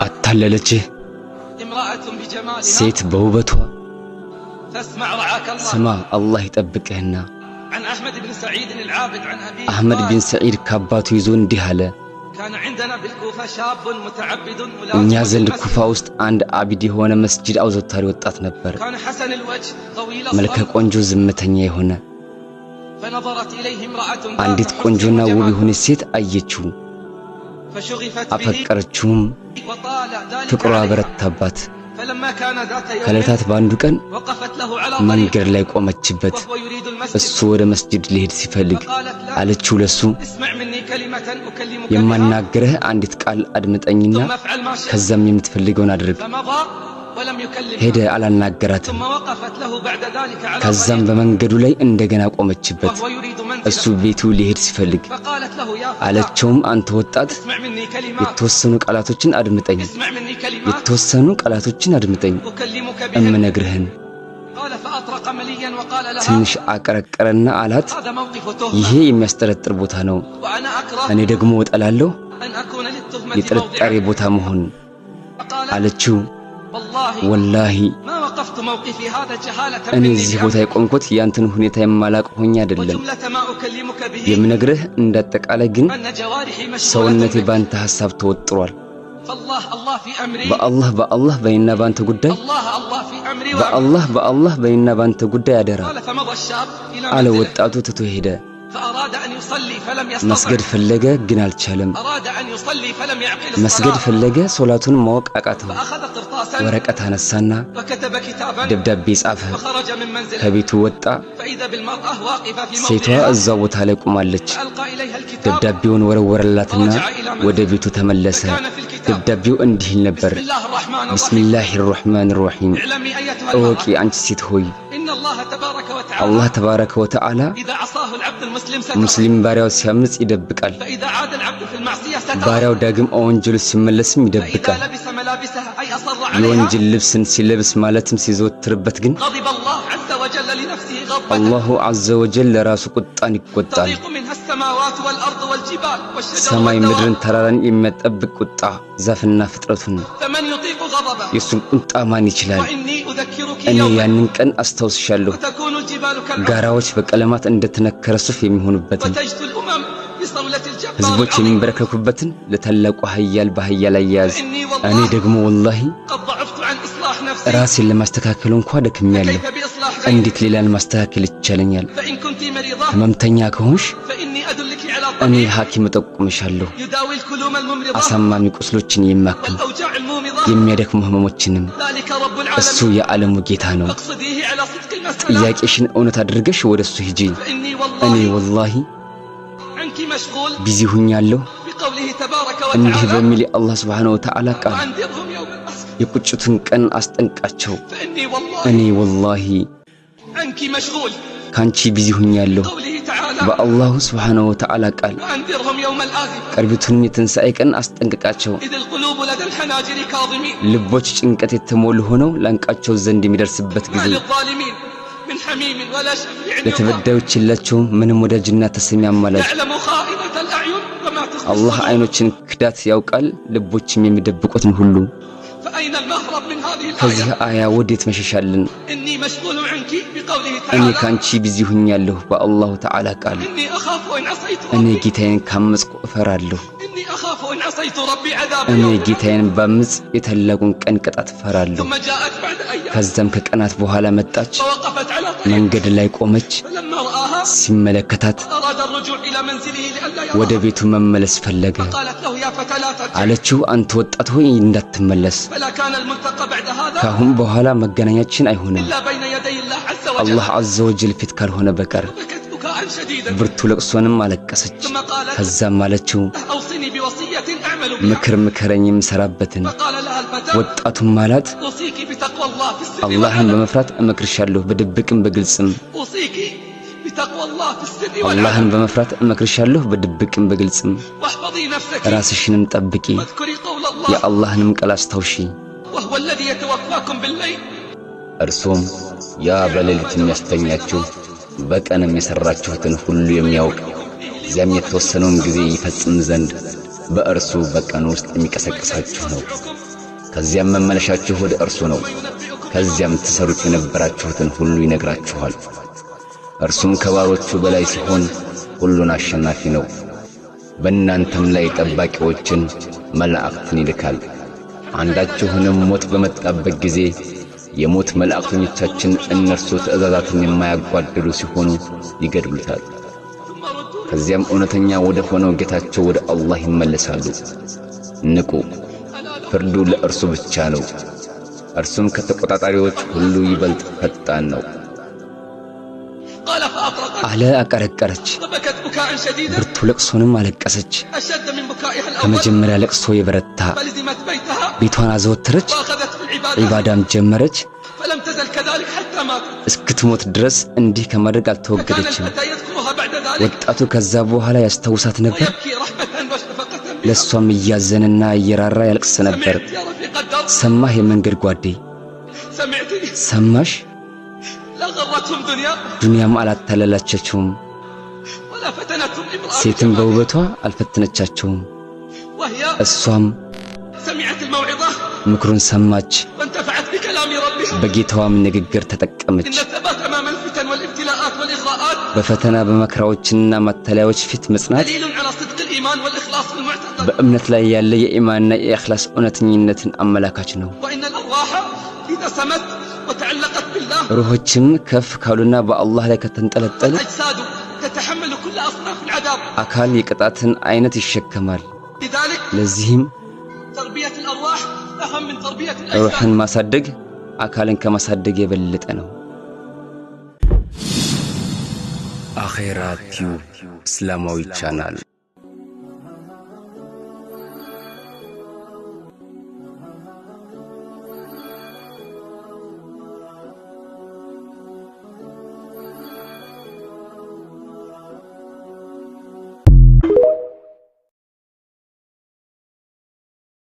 አታለለች ሴት በውበቷ ስማ አላህ ይጠብቅህና አህመድ ቢን ሰዒድ ከአባቱ ይዞ እንዲህ አለ እኛ ዘንድ ኩፋ ውስጥ አንድ አቢድ የሆነ መስጂድ አውዘታሪ ወጣት ነበር መልከ ቆንጆ ዝምተኛ የሆነ አንዲት ቆንጆና ውብ የሆነች ሴት አየችው አፈቀረችውም ፍቅሯ በረታባት ከለታት ባንዱ ቀን መንገድ ላይ ቆመችበት እሱ ወደ መስጂድ ሊሄድ ሲፈልግ አለችው ለሱ የማናገርህ አንዲት ቃል አድምጠኝና ከዛም የምትፈልገውን አድርግ ሄደ አላናገራትም ከዛም በመንገዱ ላይ እንደገና ቆመችበት እሱ ቤቱ ሊሄድ ሲፈልግ አለችውም አንተ ወጣት የተወሰኑ ቃላቶችን አድምጠኝ እምነግርህን ትንሽ አቀረቀረና አላት ይሄ የሚያስጠረጥር ቦታ ነው እኔ ደግሞ ወጣላለሁ የጥርጣሬ ቦታ መሆን አለችው ወላሂ እኔ እዚህ ቦታ የቆምኩት ያንተን ሁኔታ የማላቅ ሆኜ አይደለም የምነግርህ እንዳጠቃላይ ግን ሰውነቴ ባንተ ሐሳብ ተወጥሯል በአላህ በእኔና ባንተ ጉዳይ በአላህ በእኔና ባንተ ጉዳይ አደራ አለ ወጣቱ ትቶ ሄደ መስገድ ፈለገ ግን አልቻለም መስገድ ፈለገ ሶላቱን ማወቅ አቃተው ወረቀት አነሳና ደብዳቤ ጻፈ ከቤቱ ወጣ ሴቷ እዛው ቦታ ላይ ቆማለች ደብዳቤውን ወረወረላትና ወደ ቤቱ ተመለሰ ደብዳቤው እንዲህ ነበር ቢስሚላሂር ረህማኒር ረሂም እወቂ አንቺ ሴት ሆይ አላህ ተባረከ ወተዓላ ሙስሊም ባሪያው ሲያምጽ ይደብቃል ባሪያው ዳግም ወንጀሉ ሲመለስም ይደብቃል የወንጀል ልብስን ሲለብስ ማለትም ሲዘወትርበት ግን አላሁ ዐዘ ወጀል ለራሱ ቁጣን ይቆጣል ሰማይ ምድርን ተራራን የሚያጠብቅ ቁጣ ዛፍና ፍጥረቱን የሱን ቁጣ ማን ይችላል እኔ ያንን ቀን አስታውስሻለሁ ጋራዎች በቀለማት እንደተነከረ ሱፍ የሚሆኑበትን ህዝቦች የሚንበረከኩበትን ለታላቁ ኃያል በኃያል አያያዝ እኔ ደግሞ ወላሂ ራሴን ለማስተካከል እንኳን ደክሜያለሁ እንዴት ሌላን ማስተካከል ይቻለኛል ህመምተኛ ከሆንሽ እኔ ሐኪም ጠቁምሻለሁ አሳማሚ ቁስሎችን የሚያክም የሚያደክሙ ህመሞችንም እሱ የዓለሙ ጌታ ነው ጥያቄሽን እውነት አድርገሽ ወደሱ ሂጂ እኔ ወላሂ ቢዚ ሆኛለሁ እንዲህ በሚል አላህ Subhanahu Wa Ta'ala ቃል የቁጭቱን ቀን አስጠንቃቸው እኔ ወላሂ ካንቺ ቢዚ ሆኛለሁ በአላህ Subhanahu Wa Ta'ala ቃል ቅርቢቱን የትንሣኤ ቀን አስጠንቅቃቸው ልቦች ጭንቀት የተሞሉ ሆነው ላንቃቸው ዘንድ የሚደርስበት ጊዜ ለተበዳዮች የላቸውም ምንም ወዳጅና ተሰሚ አማላጅ አላህ አይኖችን ክዳት ያውቃል ልቦችም የሚደብቁትን ሁሉ ከዚህ አያ ወዴት መሸሻለን እኔ ካንቺ ቢዚ ሆኛለሁ በአላህ ተዓላ ቃል እኔ ጌታዬን ካመጽኩ እፈራለሁ እኔ ጌታዬን ባምጽ የታላቁን ቀን ቅጣት እፈራለሁ ከዛም ከቀናት በኋላ መጣች መንገድ ላይ ቆመች ሲመለከታት ወደ ቤቱ መመለስ ፈለገ አለችው አንተ ወጣት ሆይ እንዳትመለስ ካሁን በኋላ መገናኛችን አይሆንም አላህ عز وجل ፊት ካልሆነ በቀር ብርቱ ለቅሶንም አለቀሰች ከዛም አለችው ምክረኝ የምሰራበትን ወጣቱም ማለት አላህን በመፍራት እመክርሻለሁ በድብቅም በግልጽም አላህን በመፍራት እመክርሻለሁ በድብቅም በግልጽም ራስሽንም ጠብቂ የአላህንም ቃል አስታውሺ እርሱም ያ በሌሊት የሚያስተኛችሁ በቀንም የሰራችሁትን ሁሉ የሚያውቅ ዚያም የተወሰነውን ጊዜ ይፈጽም ዘንድ በእርሱ በቀን ውስጥ የሚቀሰቅሳችሁ ነው። ከዚያም መመለሻችሁ ወደ እርሱ ነው። ከዚያም ተሰሩት የነበራችሁትን ሁሉ ይነግራችኋል። እርሱም ከባሮቹ በላይ ሲሆን ሁሉን አሸናፊ ነው። በእናንተም ላይ ጠባቂዎችን መላእክትን ይልካል። አንዳችሁንም ሞት በመጣበት ጊዜ የሞት መላእክተኞቻችን እነርሱ ትእዛዛትን የማያጓድሉ ሲሆኑ ይገድሉታል። ከዚያም እውነተኛ ወደ ሆነው ጌታቸው ወደ አላህ ይመለሳሉ። ንቁ፣ ፍርዱ ለእርሱ ብቻ ነው። እርሱም ከተቆጣጣሪዎች ሁሉ ይበልጥ ፈጣን ነው። አለ አቀረቀረች፣ ብርቱ ለቅሶንም አለቀሰች። ከመጀመሪያ ለቅሶ የበረታ ቤቷን አዘወተረች፣ ዒባዳም ጀመረች። እስክትሞት ድረስ እንዲህ ከማድረግ አልተወገደችም። ወጣቱ ከዛ በኋላ ያስታውሳት ነበር። ለሷም እያዘነና እየራራ ያለቅስ ነበር። ሰማህ የመንገድ ጓዴ፣ ሰማሽ? ዱንያም አላታለላቸችውም፣ ሴትም በውበቷ አልፈተነቻቸውም። እሷም ምክሩን ሰማች፣ በጌታዋም ንግግር ተጠቀመች። በፈተና በመከራዎችና ማታለያዎች ፊት መጽናት በእምነት ላይ ያለ የኢማንና የኢኽላስ እውነተኝነትን አመላካች ነው። ሩሆችም ከፍ ካሉና በአላህ ላይ ከተንጠለጠሉ አካል የቅጣትን አይነት ይሸከማል። ለዚህም ሩህን ማሳደግ አካልን ከማሳደግ የበለጠ ነው። አኼራ ቲዩብ እስላማዊ ቻናል